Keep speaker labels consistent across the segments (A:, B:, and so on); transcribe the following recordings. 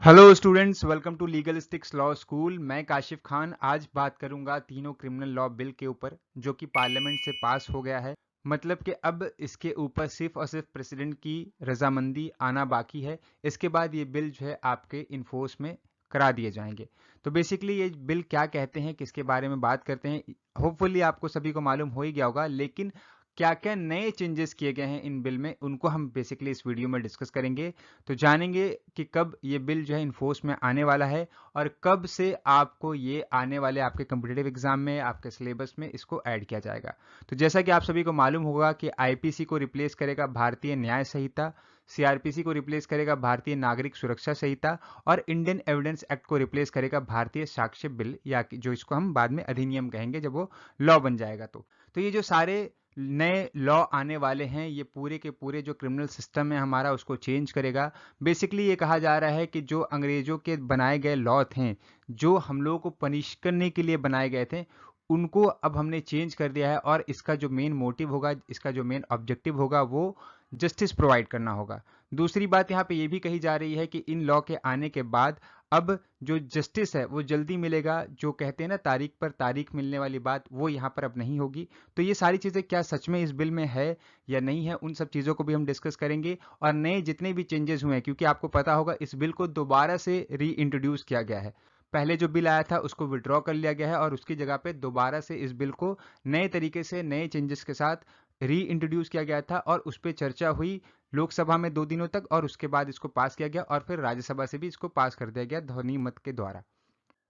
A: Hello students, welcome to legal sticks law school. मैं काशिफ खान आज बात करूंगा तीनों क्रिमिनल लॉ बिल के ऊपर जो कि पार्लियामेंट से पास हो गया है। मतलब कि अब इसके ऊपर सिर्फ और सिर्फ प्रेसिडेंट की रजामंदी आना बाकी है। इसके बाद ये बिल जो है आपके इन्फोर्स में करा दिए जाएंगे। तो बेसिकली ये बिल क्या कहते हैं, किसके बारे में बात करते हैं, होपफुली आपको सभी को मालूम हो ही गया होगा। लेकिन क्या क्या नए चेंजेस किए गए हैं इन बिल में, उनको हम बेसिकली इस वीडियो में डिस्कस करेंगे। तो जानेंगे कि कब ये बिल जो है इन्फोर्स में आने वाला है और कब से आपको ये आने वाले आपके कम्पिटिटिव एग्जाम में, आपके सिलेबस में इसको ऐड किया जाएगा। तो जैसा कि आप सभी को मालूम होगा कि आईपीसी को रिप्लेस करेगा भारतीय न्याय संहिता, सीआरपीसी को रिप्लेस करेगा भारतीय नागरिक सुरक्षा संहिता और इंडियन एविडेंस एक्ट को रिप्लेस करेगा भारतीय साक्ष्य बिल, या जो इसको हम बाद में अधिनियम कहेंगे जब वो लॉ बन जाएगा। तो ये जो सारे नए लॉ आने वाले हैं ये पूरे के पूरे जो क्रिमिनल सिस्टम है हमारा उसको चेंज करेगा। बेसिकली ये कहा जा रहा है कि जो अंग्रेजों के बनाए गए लॉ थे, जो हम लोगों को पनिश करने के लिए बनाए गए थे, उनको अब हमने चेंज कर दिया है। और इसका जो मेन मोटिव होगा, इसका जो मेन ऑब्जेक्टिव होगा, वो जस्टिस प्रोवाइड करना होगा। दूसरी बात यहाँ पे ये भी कही जा रही है कि इन लॉ के आने के बाद अब जो जस्टिस है वो जल्दी मिलेगा। जो कहते हैं ना तारीख पर तारीख मिलने वाली बात, वो यहाँ पर अब नहीं होगी। तो ये सारी चीज़ें क्या सच में इस बिल में है या नहीं है, उन सब चीज़ों को भी हम डिस्कस करेंगे। और नए जितने भी चेंजेस हुए हैं, क्योंकि आपको पता होगा इस बिल को दोबारा से री इंट्रोड्यूस किया गया है। पहले जो बिल आया था उसको विड्रॉ कर लिया गया है और उसकी जगह पे दोबारा से इस बिल को नए तरीके से नए चेंजेस के साथ री इंट्रोड्यूस किया गया था और उस पर चर्चा हुई लोकसभा में 2 दिनों तक, और उसके बाद इसको पास किया गया और फिर राज्यसभा से भी इसको पास कर दिया गया ध्वनि मत के द्वारा।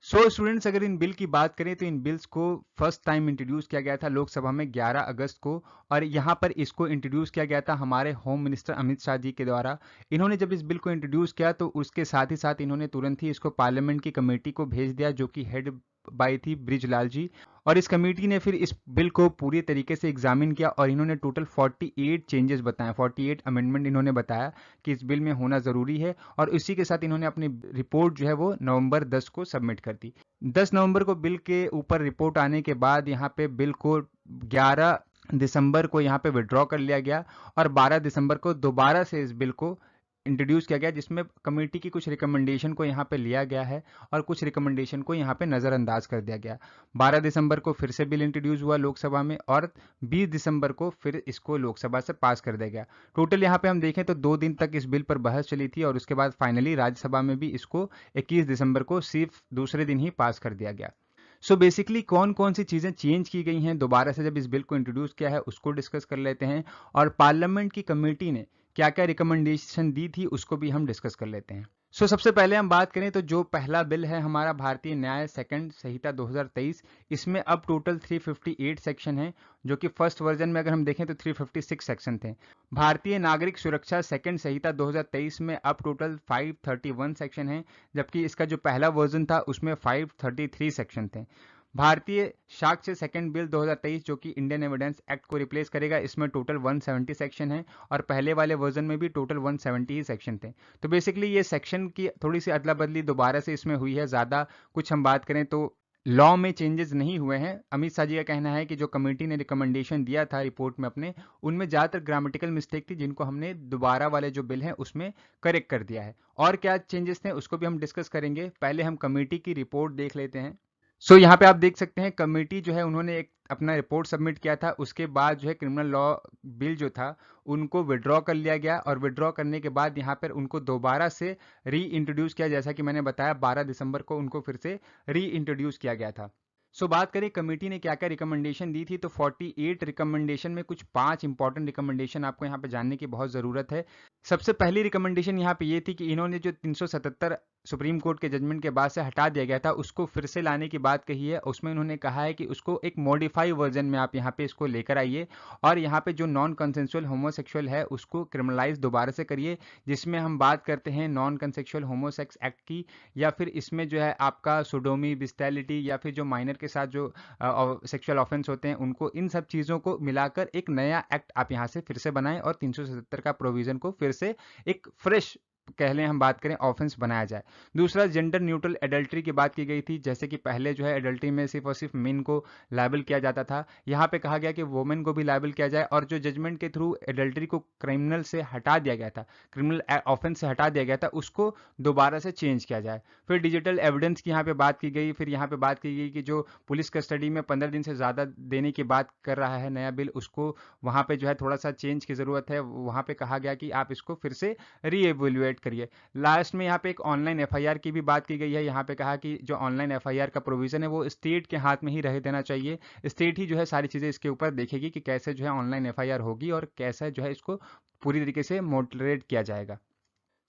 A: स्टूडेंट्स, अगर इन बिल की बात करें तो इन बिल्स को फर्स्ट टाइम इंट्रोड्यूस किया गया था लोकसभा में 11 अगस्त को। और यहाँ पर इसको इंट्रोड्यूस किया गया था हमारे होम मिनिस्टर अमित शाह जी के द्वारा। इन्होंने जब इस बिल को इंट्रोड्यूस किया तो उसके साथ ही साथ इन्होंने तुरंत ही इसको पार्लियामेंट की कमेटी को भेज दिया, जो कि हेड बाई थी ब्रिजलाल जी। और इस कमेटी ने फिर इस बिल को पूरी तरीके से एग्जामिन किया और इन्होंने टोटल 48 चेंजेस बताए, 48 अमेंडमेंट इन्होंने बताया कि इस बिल में होना ज़रूरी है। और इसी के साथ इन्होंने अपनी रिपोर्ट जो है वो नवंबर 10 को सबमिट कर दी। 10 नवंबर को बिल के ऊपर रिपोर्ट आने के बाद यहाँ पे बिल को 11 दिसंबर को यहाँ पे विड्रॉ कर लिया गया और 12 दिसंबर को दोबारा से इस बिल को इंट्रोड्यूस किया गया, जिसमें कमेटी की कुछ रिकमेंडेशन को यहाँ पे लिया गया है और कुछ रिकमेंडेशन को यहाँ पे नज़रअंदाज कर दिया गया। 12 दिसंबर को फिर से बिल इंट्रोड्यूस हुआ लोकसभा में और 20 दिसंबर को फिर इसको लोकसभा से पास कर दिया गया। टोटल यहाँ पे हम देखें तो 2 दिन तक इस बिल पर बहस चली थी और उसके बाद फाइनली राज्यसभा में भी इसको 21 दिसंबर को सिर्फ दूसरे दिन ही पास कर दिया गया। बेसिकली कौन कौन सी चीज़ें चेंज की गई हैं दोबारा से जब इस बिल को इंट्रोड्यूस किया है उसको डिस्कस कर लेते हैं। और पार्लियामेंट की कमेटी ने क्या क्या रिकमेंडेशन दी थी उसको भी हम डिस्कस कर लेते हैं। सबसे पहले हम बात करें तो जो पहला बिल है हमारा भारतीय न्याय सेकंड संहिता 2023, इसमें अब टोटल 358 सेक्शन है, जो कि फर्स्ट वर्जन में अगर हम देखें तो 356 सेक्शन थे। भारतीय नागरिक सुरक्षा सेकंड संहिता 2023 में अब टोटल 531 सेक्शन है, जबकि इसका जो पहला वर्जन था उसमें 533 सेक्शन थे। भारतीय साक्ष्य सेकंड बिल 2023 जो कि इंडियन एविडेंस एक्ट को रिप्लेस करेगा, इसमें टोटल 170 सेक्शन है और पहले वाले वर्जन में भी टोटल 170 ही सेक्शन थे। तो बेसिकली ये सेक्शन की थोड़ी सी अदला बदली दोबारा से इसमें हुई है। ज़्यादा कुछ हम बात करें तो लॉ में चेंजेस नहीं हुए हैं। अमित शाह जी का कहना है कि जो कमेटी ने रिकमेंडेशन दिया था रिपोर्ट में अपने, उनमें ज़्यादातर ग्रामेटिकल मिस्टेक थी जिनको हमने दोबारा वाले जो बिल हैं उसमें करेक्ट कर दिया है। और क्या चेंजेस थे उसको भी हम डिस्कस करेंगे। पहले हम कमेटी की रिपोर्ट देख लेते हैं। यहाँ पे आप देख सकते हैं कमेटी जो है उन्होंने एक अपना रिपोर्ट सबमिट किया था। उसके बाद जो है क्रिमिनल लॉ बिल जो था उनको विड्रॉ कर लिया गया और विड्रॉ करने के बाद यहाँ पर उनको दोबारा से री इंट्रोड्यूस किया, जैसा कि मैंने बताया 12 दिसंबर को उनको फिर से री इंट्रोड्यूस किया गया था। बात करें कमेटी ने क्या क्या रिकमेंडेशन दी थी, तो 48 रिकमेंडेशन में कुछ 5 इंपॉर्टेंट रिकमेंडेशन आपको यहाँ पे जानने की बहुत ज़रूरत है। सबसे पहली रिकमेंडेशन यहाँ पे ये थी कि इन्होंने जो 377 सुप्रीम कोर्ट के जजमेंट के बाद से हटा दिया गया था उसको फिर से लाने की बात कही है। उसमें उन्होंने कहा है कि उसको एक मॉडिफाई वर्जन में आप यहाँ पे इसको लेकर आइए और यहाँ पे जो नॉन कंसेंसुअल होमोसेक्सुअल है उसको क्रिमिनलाइज दोबारा से करिए, जिसमें हम बात करते हैं नॉन कंसेक्सुअल होमोसेक्स एक्ट की, या फिर इसमें जो है आपका सोडोमी, बिस्टैलिटी, या फिर जो माइनर के साथ जो सेक्सुअल ऑफेंस होते हैं उनको, इन सब चीज़ों को मिलाकर एक नया एक्ट आप यहाँ से फिर से बनाएं और 377 का प्रोविज़न को फिर से एक फ्रेश कह लें हम बात करें ऑफेंस बनाया जाए। दूसरा जेंडर न्यूट्रल एडल्ट्री की बात की गई थी, जैसे कि पहले जो है एडल्ट्री में सिर्फ और सिर्फ मेन को लायबल किया जाता था, यहाँ पे कहा गया कि वुमेन को भी लायबल किया जाए, और जो जजमेंट के थ्रू एडल्ट्री को क्रिमिनल से हटा दिया गया था, क्रिमिनल ऑफेंस से हटा दिया गया था, उसको दोबारा से चेंज किया जाए। फिर डिजिटल एविडेंस की यहाँ पे बात की गई। फिर यहाँ पे बात की गई कि जो पुलिस कस्टडी में 15 दिन से ज़्यादा देने की बात कर रहा है नया बिल, उसको वहाँ पे जो है थोड़ा सा चेंज की ज़रूरत है। वहाँ पे कहा गया कि आप इसको फिर से रीएवैल्यूएट करिए। लास्ट में यहाँ पे एक ऑनलाइन एफआईआर की भी बात की गई है। यहाँ पे कहा कि जो ऑनलाइन एफआईआर का प्रोविजन है वो स्टेट के हाथ में ही रह देना चाहिए। स्टेट ही जो है सारी चीज़ें इसके ऊपर देखेगी कि कैसे जो है ऑनलाइन एफआईआर होगी और कैसे जो है इसको पूरी तरीके से मॉडरेट किया जाएगा।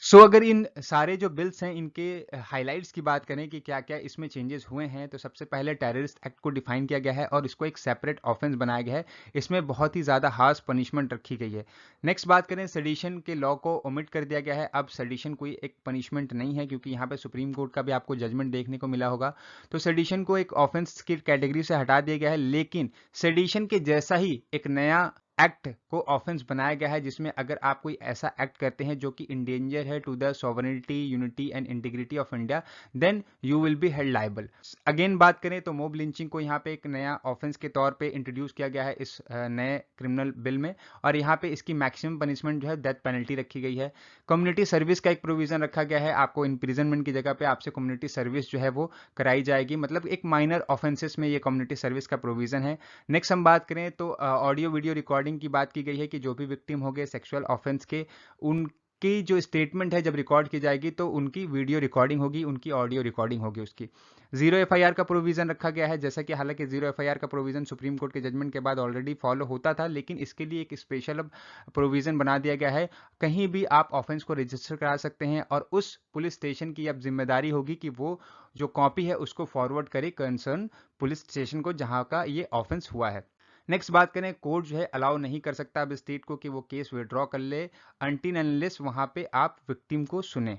A: अगर इन सारे जो बिल्स हैं इनके हाइलाइट्स की बात करें कि क्या क्या इसमें चेंजेस हुए हैं, तो सबसे पहले टेररिस्ट एक्ट को डिफाइन किया गया है और इसको एक सेपरेट ऑफेंस बनाया गया है। इसमें बहुत ही ज़्यादा हार्श पनिशमेंट रखी गई है। नेक्स्ट बात करें, सेडिशन के लॉ को ओमिट कर दिया गया है। अब सेडिशन कोई एक पनिशमेंट नहीं है, क्योंकि यहाँ पे सुप्रीम कोर्ट का भी आपको जजमेंट देखने को मिला होगा। तो सेडिशन को एक ऑफेंस की कैटेगरी से हटा दिया गया है, लेकिन सेडिशन के जैसा ही एक नया एक्ट को ऑफेंस बनाया गया है, जिसमें अगर आप कोई ऐसा एक्ट करते हैं जो कि इंडेंजर है to the sovereignty, unity and integrity of India, then you will be held liable. Again बात करें तो मॉब लिंचिंग को यहाँ पे एक नया ऑफेंस के तौर पे इंट्रोड्यूस किया गया है इस नए क्रिमिनल बिल में, और यहाँ पे इसकी मैक्सिमम पनिशमेंट जो है डेथ पेनल्टी रखी गई है। कम्युनिटी सर्विस का एक प्रोविजन रखा गया है, आपको इम्प्रिजनमेंट की जगह पे आपसे कम्युनिटी सर्विस जो है वो कराई जाएगी, मतलब एक माइनर ऑफेंसेस में ये कम्युनिटी सर्विस का प्रोविजन है। नेक्स्ट हम बात करें तो ऑडियो वीडियो रिकॉर्डिंग की बात की गई है कि जो भी विक्टिम हो गए सेक्सुअल ऑफेंस के, उनकी जो स्टेटमेंट है जब रिकॉर्ड की जाएगी तो उनकी वीडियो रिकॉर्डिंग होगी, उनकी ऑडियो रिकॉर्डिंग होगी उसकी। जीरो एफआईआर का प्रोविजन रखा गया है, जैसा कि हालांकि जीरो एफआईआर का प्रोविजन सुप्रीम कोर्ट के जजमेंट के बाद ऑलरेडी फॉलो होता था, लेकिन इसके लिए एक स्पेशल अब प्रोविजन बना दिया गया है। कहीं भी आप ऑफेंस को रजिस्टर करा सकते हैं और उस पुलिस स्टेशन की अब जिम्मेदारी होगी कि वो जो कॉपी है उसको फॉरवर्ड करे कंसर्न पुलिस स्टेशन को जहां का ये ऑफेंस हुआ है। नेक्स्ट बात करें, कोर्ट जो है अलाउ नहीं कर सकता अब स्टेट को कि वो केस विड्रॉ कर ले अनटिल अनलेस वहां पे आप विक्टिम को सुने।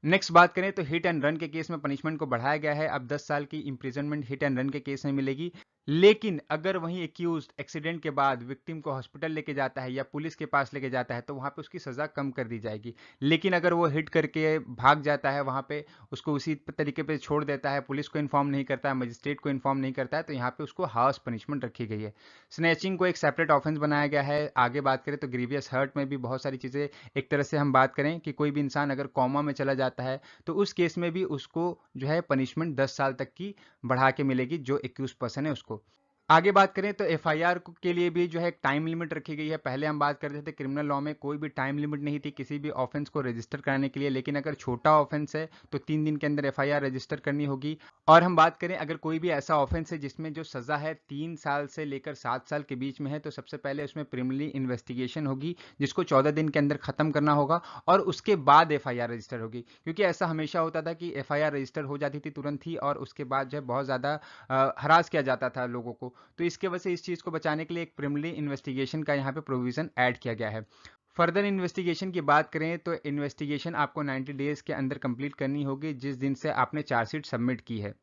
A: नेक्स्ट बात करें तो हिट एंड रन के केस में पनिशमेंट को बढ़ाया गया है। अब 10 साल की इंप्रिजनमेंट हिट एंड रन के केस में मिलेगी, लेकिन अगर वहीं एक्यूज्ड एक्सीडेंट के बाद विक्टिम को हॉस्पिटल लेके जाता है या पुलिस के पास लेके जाता है तो वहां पे उसकी सजा कम कर दी जाएगी। लेकिन अगर वो हिट करके भाग जाता है वहां पे, उसको उसी तरीके पे छोड़ देता है, पुलिस को इन्फॉर्म नहीं करता है, मजिस्ट्रेट को इन्फॉर्म नहीं करता है, तो यहाँ पे उसको हार्श पनिशमेंट रखी गई है। स्नैचिंग को एक सेपरेट ऑफेंस बनाया गया है। आगे बात करें तो ग्रीवियस हर्ट में भी बहुत सारी चीजें, एक तरह से हम बात करें कि कोई भी इंसान अगर कॉमा में चला जाता है तो उस केस में भी उसको जो है पनिशमेंट 10 साल तक की बढ़ा के मिलेगी जो एक्यूज पर्सन है उसको। आगे बात करें तो एफआईआर के लिए भी जो है एक टाइम लिमिट रखी गई है। पहले हम बात करते थे क्रिमिनल लॉ में कोई भी टाइम लिमिट नहीं थी किसी भी ऑफेंस को रजिस्टर कराने के लिए, लेकिन अगर छोटा ऑफेंस है तो 3 दिन के अंदर एफआईआर रजिस्टर करनी होगी। और हम बात करें अगर कोई भी ऐसा ऑफेंस है जिसमें जो सजा है 3 साल से लेकर 7 साल के बीच में है, तो सबसे पहले उसमें प्रिलिमिनरी इन्वेस्टिगेशन होगी जिसको 14 दिन के अंदर खत्म करना होगा, और उसके बाद एफआईआर रजिस्टर होगी। क्योंकि ऐसा हमेशा होता था कि एफआईआर रजिस्टर हो जाती थी तुरंत ही और उसके बाद जो है बहुत ज्यादा हरास किया जाता था लोगों को, तो इसके वजह से इस चीज को बचाने के लिए एक प्रिलिमिनरी इन्वेस्टिगेशन का यहाँ पे प्रोविजन ऐड किया गया है। फर्दर इन्वेस्टिगेशन की बात करें तो इन्वेस्टिगेशन आपको 90 डेज के अंदर कंप्लीट करनी होगी जिस दिन से आपने चार्जशीट सबमिट की है।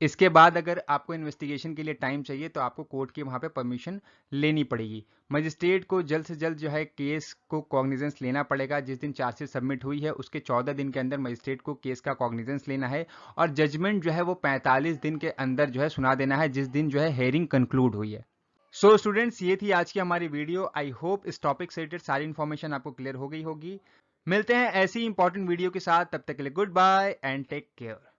A: इसके बाद अगर आपको इन्वेस्टिगेशन के लिए टाइम चाहिए तो आपको कोर्ट की वहां पे परमिशन लेनी पड़ेगी। मजिस्ट्रेट को जल्द से जल्द जो है केस को कॉग्निजेंस लेना पड़ेगा। जिस दिन चार्जशीट सबमिट हुई है उसके 14 दिन के अंदर मजिस्ट्रेट को केस का कॉग्निजेंस लेना है, और जजमेंट जो है वो 45 दिन के अंदर जो है सुना देना है जिस दिन जो है हेयरिंग कंक्लूड हुई है। स्टूडेंट्स, ये थी आज की हमारी वीडियो। आई होप इस टॉपिक से रिलेटेड सारी इन्फॉर्मेशन आपको क्लियर हो गई होगी। मिलते हैं ऐसी इंपॉर्टेंट वीडियो के साथ, तब तक के लिए goodbye and take care.